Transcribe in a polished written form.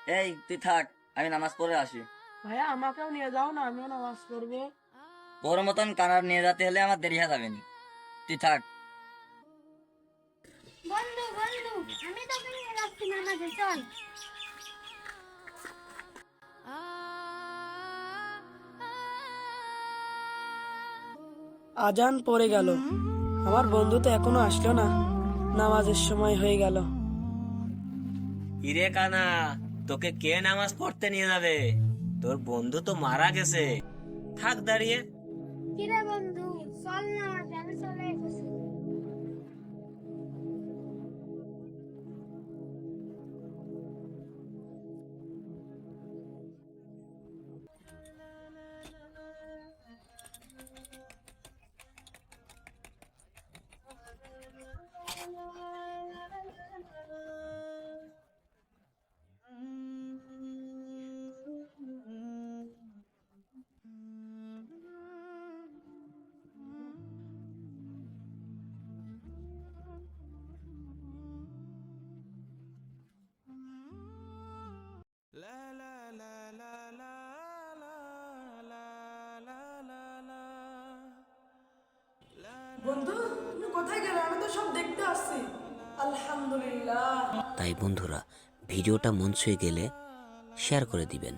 এই তুই থাক, আমি নামাজ পড়ে আসি। ভাইয়া আমাকেও নিয়ে যাও না, আমিও নামাজ পড়বো। তোর মতন কানার নিয়ে যেতে হলে আমার দেরি হয়ে যাবে নি। তুই থাক। বন্ধু বন্ধু, আমি তোকে নিয়ে যাচ্ছি নামাজে, চল। আজান পড়ে গেল, আমার বন্ধু তো এখনো আসলো না। নামাজের সময় হয়ে গেল। ইরে কানা, তোকে কে নামাজ পড়তে নিয়ে যাবে? তোর বন্ধু তো মারা গেছে। থাক দাঁড়িয়ে। কিরে বন্ধু, চল না, আমি চলে এসেছি। বন্ধু, তুমি কোথায় গেলে? আমি তো সব দেখতে আসছি। আলহামদুলিল্লাহ। তাই বন্ধুরা, ভিডিওটা মন ছুঁয়ে গেলে শেয়ার করে দিবেন।